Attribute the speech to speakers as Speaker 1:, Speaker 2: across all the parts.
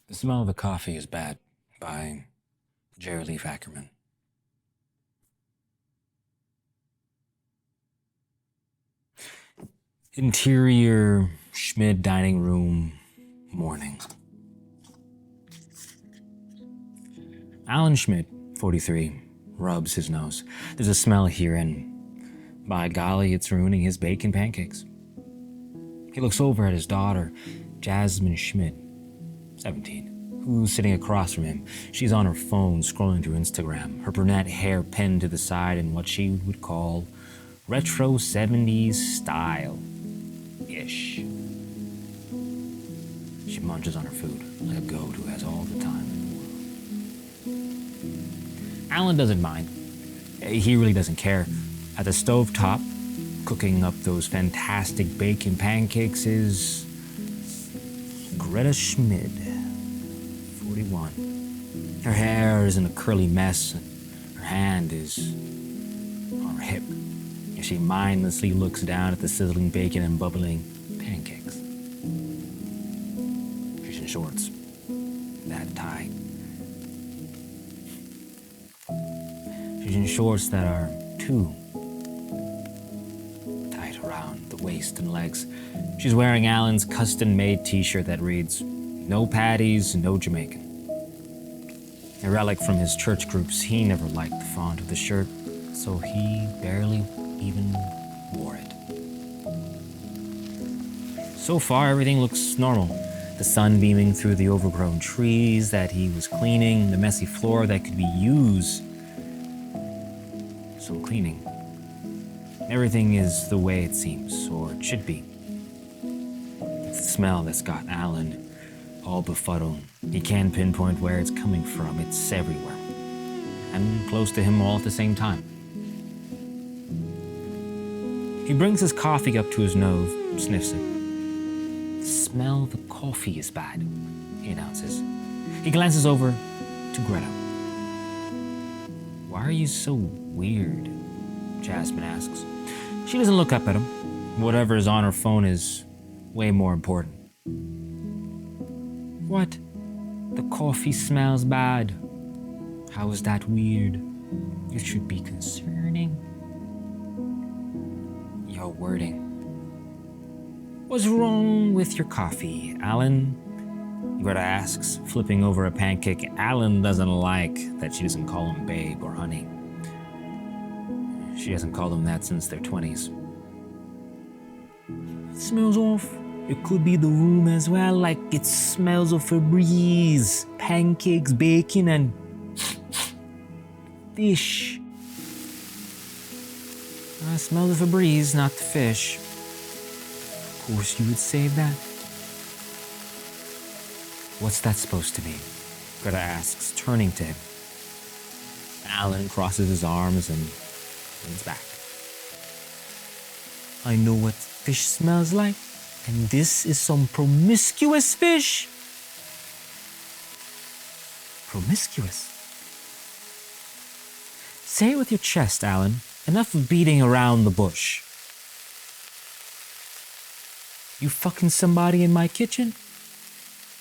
Speaker 1: The Smell of the Coffee is Bad by Jerry Leaf Ackerman. Interior Schmid dining room, morning. Alan Schmid, 43, rubs his nose. There's a smell here, and by golly, it's ruining his bacon pancakes. He looks over at his daughter, Jasmine Schmid, 17, who's sitting across from him. She's on her phone scrolling through Instagram, her brunette hair pinned to the side in what she would call retro 70s style-ish. She munches on her food like a goat who has all the time in the world. Alan doesn't mind. He really doesn't care. At the stovetop, cooking up those fantastic bacon pancakes is Greta Schmid, 41. Her hair is in a curly mess, and her hand is on her hip as she mindlessly looks down at the sizzling bacon and bubbling pancakes. She's in shorts, that tie. She's in shorts that are too tight around the waist and legs. She's wearing Alan's custom-made t-shirt that reads, "No patties, no Jamaican." A relic from his church groups, he never liked the font of the shirt, so he barely even wore it. So far, everything looks normal. The sun beaming through the overgrown trees that he was cleaning, the messy floor that could be used some cleaning. Everything is the way it seems, or it should be. It's the smell that's got Alan all befuddled. He can't pinpoint where it's coming from. It's everywhere, and close to him all at the same time. He brings his coffee up to his nose, sniffs it. The smell of the coffee is bad, he announces. He glances over to Greta. "Why are you so weird?" Jasmine asks. She doesn't look up at him. Whatever is on her phone is way more important. "What? The coffee smells bad. How is that weird? It should be concerning." "Your wording." "What's wrong with your coffee, Alan?" Greta asks, flipping over a pancake. Alan doesn't like that she doesn't call him babe or honey. She hasn't called him that since their 20s. "It smells off. It could be the room as well, like it smells of Febreze, pancakes, bacon, and fish." "I smell the Febreze, not the fish." "Of course you would say that." "What's that supposed to mean?" Greta asks, turning to him. Alan crosses his arms and leans back. "I know what fish smells like, and this is some promiscuous fish." "Promiscuous?" "Say it with your chest, Alan. Enough of beating around the bush." "You fucking somebody in my kitchen?"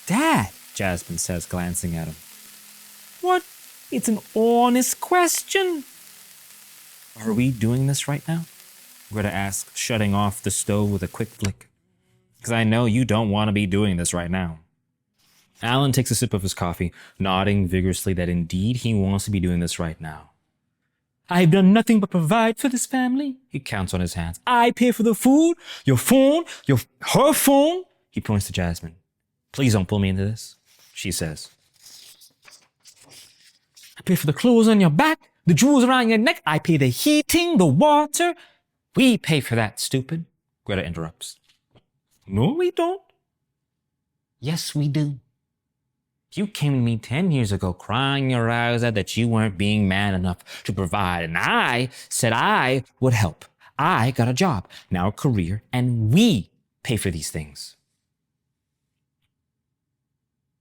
Speaker 1: "Dad," Jasmine says, glancing at him. "What? It's an honest question." "Are we doing this right now?" Greta asks, shutting off the stove with a quick flick. "Because I know you don't want to be doing this right now." Alan takes a sip of his coffee, nodding vigorously that indeed he wants to be doing this right now. "I've done nothing but provide for this family." He counts on his hands. "I pay for the food, your phone, her phone." He points to Jasmine. "Please don't pull me into this," she says. "I pay for the clothes on your back, the jewels around your neck. I pay the heating, the water." "We pay for that, stupid," Greta interrupts. "No, we don't." "Yes, we do. You came to me 10 years ago crying your eyes out that you weren't being man enough to provide, and I said I would help. I got a job, now a career, and we pay for these things."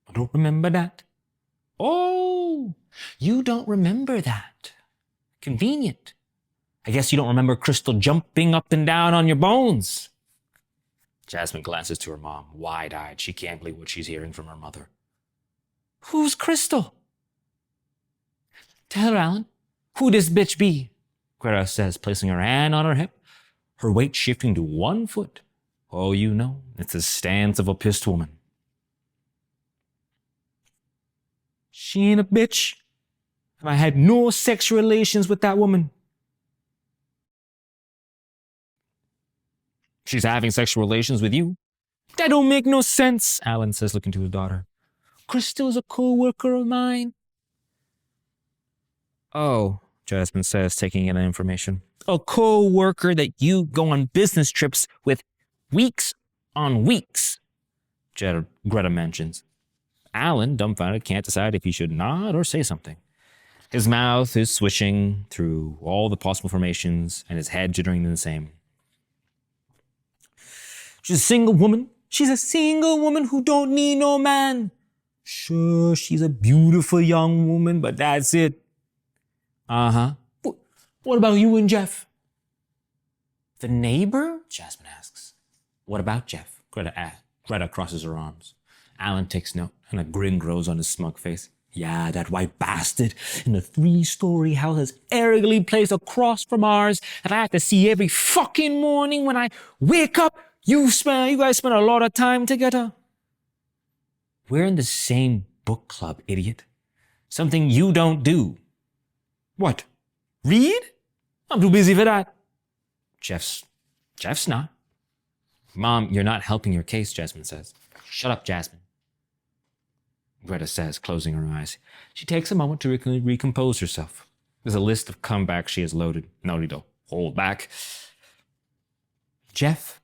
Speaker 1: "I don't remember that." "Oh, you don't remember that. Convenient. I guess you don't remember Crystal jumping up and down on your bones." Jasmine glances to her mom, wide-eyed. She can't believe what she's hearing from her mother. Who's Crystal? Tell her, Alan, who this bitch be, Greta says, placing her hand on her hip, her weight shifting to one foot. Oh, you know, it's the stance of a pissed woman. She ain't a bitch. I had no sexual relations with that woman. She's having sexual relations with you? That don't make no sense, Alan says, looking to his daughter. Crystal's a co-worker of mine. Oh, Jasmine says, taking in the information. A co-worker that you go on business trips with weeks on weeks, Greta mentions. Alan, dumbfounded, can't decide if he should nod or say something. His mouth is swishing through all the possible formations and his head jittering the same. She's a single woman. She's a single woman who don't need no man. Sure, she's a beautiful young woman, but that's it. Uh-huh. What about you and Jeff? The neighbor? Jasmine asks. What about Jeff? Greta crosses her arms. Alan takes note, and a grin grows on his smug face. Yeah, that white bastard in the 3-story house is arrogantly placed across from ours that I have to see every fucking morning when I wake up. You guys spend a lot of time together. We're in the same book club, idiot. Something you don't do. What? Read? I'm too busy for that. Jeff's not. Mom, you're not helping your case, Jasmine says. Shut up, Jasmine, Greta says, closing her eyes. She takes a moment to recompose herself. There's a list of comebacks she has loaded. No need to hold back. Jeff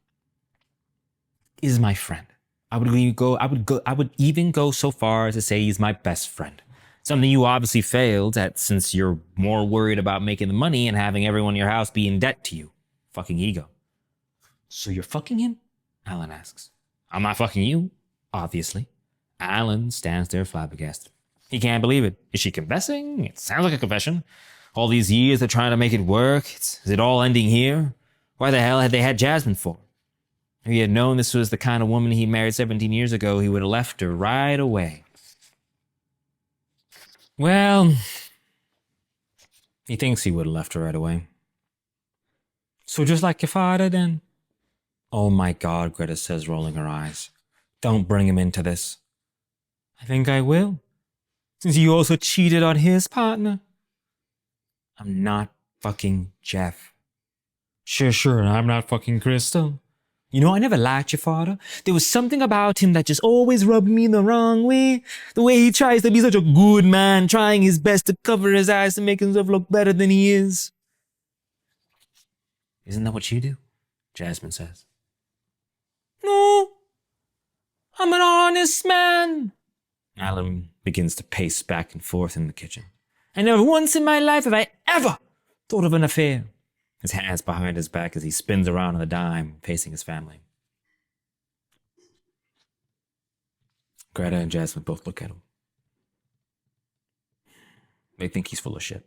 Speaker 1: is my friend. I would even go so far as to say he's my best friend. Something you obviously failed at since you're more worried about making the money and having everyone in your house be in debt to you. Fucking ego. So you're fucking him? Alan asks. I'm not fucking you, obviously. Alan stands there flabbergasted. He can't believe it. Is she confessing? It sounds like a confession. All these years they're trying to make it work. Is it all ending here? Why the hell had they had Jasmine for? If he had known this was the kind of woman he married 17 years ago, he would have left her right away. Well, he thinks he would have left her right away. So just like your father, then? Oh my God, Greta says, rolling her eyes. Don't bring him into this. I think I will, since you also cheated on his partner. I'm not fucking Jeff. Sure, I'm not fucking Crystal. You know, I never liked your father. There was something about him that just always rubbed me the wrong way. The way he tries to be such a good man, trying his best to cover his eyes to make himself look better than he is. Isn't that what you do? Jasmine says. No, I'm an honest man. Alan begins to pace back and forth in the kitchen. And never once in my life have I ever thought of an affair. His hands behind his back as he spins around on a dime, facing his family. Greta and Jasmine both look at him. They think he's full of shit.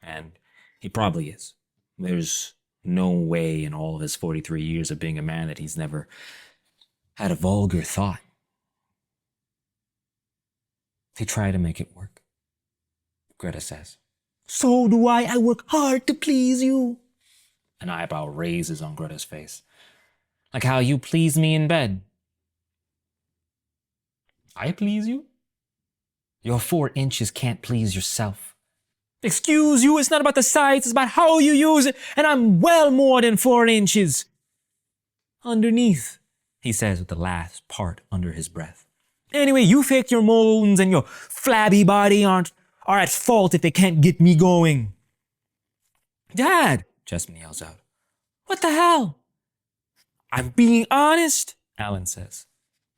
Speaker 1: And he probably is. There's no way in all of his 43 years of being a man that he's never had a vulgar thought. They try to make it work. Greta says. So do I. I work hard to please you. An eyebrow raises on Greta's face. Like how you please me in bed. I please you? Your 4 inches can't please yourself. Excuse you, it's not about the size, it's about how you use it, and I'm well more than 4 inches. Underneath, he says with the last part under his breath. Anyway, you fake your moans and your flabby body are at fault if they can't get me going. Dad, Jasmine yells out. What the hell? I'm being honest, Alan says.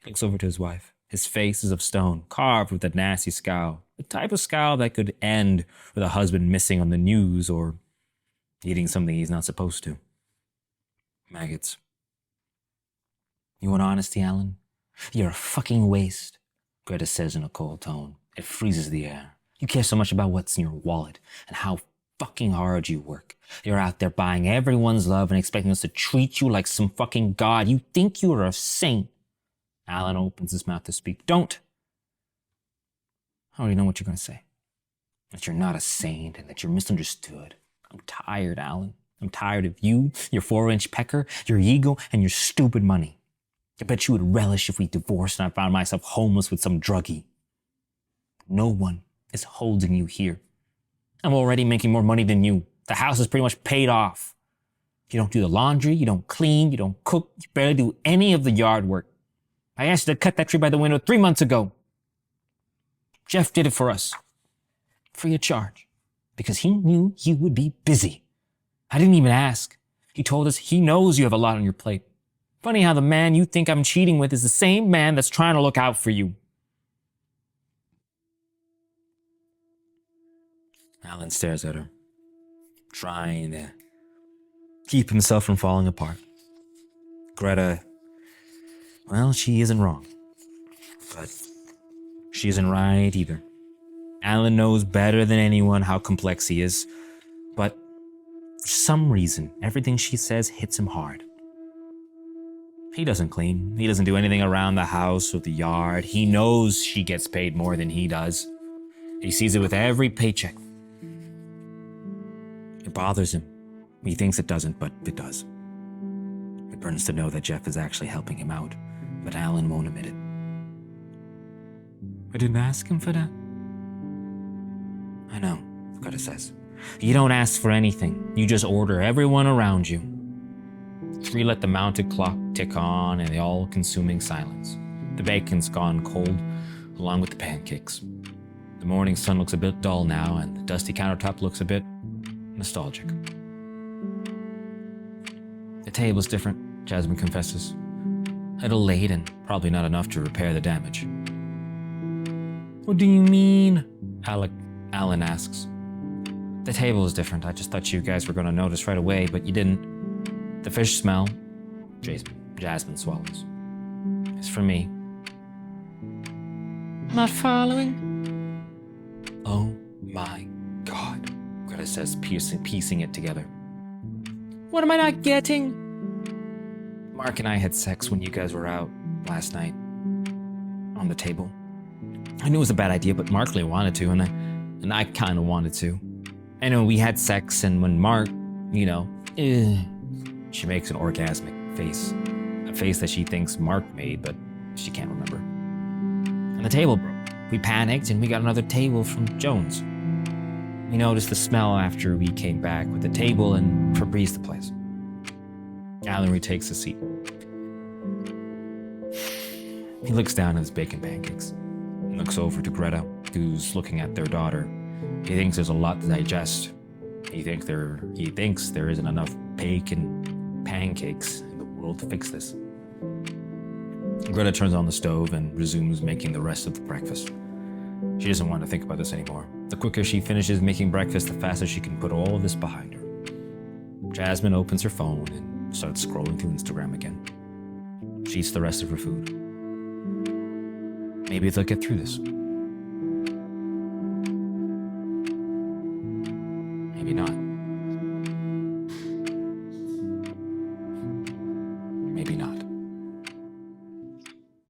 Speaker 1: He looks over to his wife. His face is of stone, carved with a nasty scowl. The type of scowl that could end with a husband missing on the news or eating something he's not supposed to. Maggots. You want honesty, Alan? You're a fucking waste, Greta says in a cold tone. It freezes the air. You care so much about what's in your wallet and how fucking hard you work. You're out there buying everyone's love and expecting us to treat you like some fucking god. You think you're a saint. Alan opens his mouth to speak. Don't. I already know what you're going to say. That you're not a saint and that you're misunderstood. I'm tired, Alan. I'm tired of you, your 4-inch pecker, your ego, and your stupid money. I bet you would relish if we divorced and I found myself homeless with some druggie. No one is holding you here. I'm already making more money than you. The house is pretty much paid off. You don't do the laundry, you don't clean, you don't cook, you barely do any of the yard work. I asked you to cut that tree by the window 3 months ago. Jeff did it for us. Free of charge. Because he knew you would be busy. I didn't even ask. He told us he knows you have a lot on your plate. Funny how the man you think I'm cheating with is the same man that's trying to look out for you. Alan stares at her, trying to keep himself from falling apart. Greta, well, she isn't wrong. But she isn't right either. Alan knows better than anyone how complex he is, but for some reason, everything she says hits him hard. He doesn't clean. He doesn't do anything around the house or the yard. He knows she gets paid more than he does. He sees it with every paycheck. It bothers him. He thinks it doesn't, but it does. It burns to know that Jeff is actually helping him out, but Alan won't admit it. I didn't ask him for that. I know, Greta says. You don't ask for anything. You just order everyone around you. 3 let the mounted clock tick on in the all-consuming silence. The bacon's gone cold, along with the pancakes. The morning sun looks a bit dull now, and the dusty countertop looks a bit nostalgic. The table's different, Jasmine confesses. A little late and probably not enough to repair the damage. What do you mean? Alan asks. The table is different. I just thought you guys were going to notice right away, but you didn't. The fish smell, Jasmine swallows. It's for me. Not following? Oh my God, Greta says, piecing it together. What am I not getting? Mark and I had sex when you guys were out last night. On the table. I knew it was a bad idea, but Mark really wanted to, and I kind of wanted to. I know we had sex, and when Mark, she makes an orgasmic face. A face that she thinks Mark made, but she can't remember. And the table broke. We panicked, and we got another table from Jones. We noticed the smell after we came back with the table and Febreze the place. Alan retakes his seat. He looks down at his bacon pancakes. He looks over to Greta, who's looking at their daughter. He thinks there's a lot to digest. He thinks there isn't enough bacon pancakes in the world to fix this. Greta turns on the stove and resumes making the rest of the breakfast. She doesn't want to think about this anymore. The quicker she finishes making breakfast, the faster she can put all of this behind her. Jasmine opens her phone and starts scrolling through Instagram again. She eats the rest of her food. Maybe they'll get through this. Maybe not.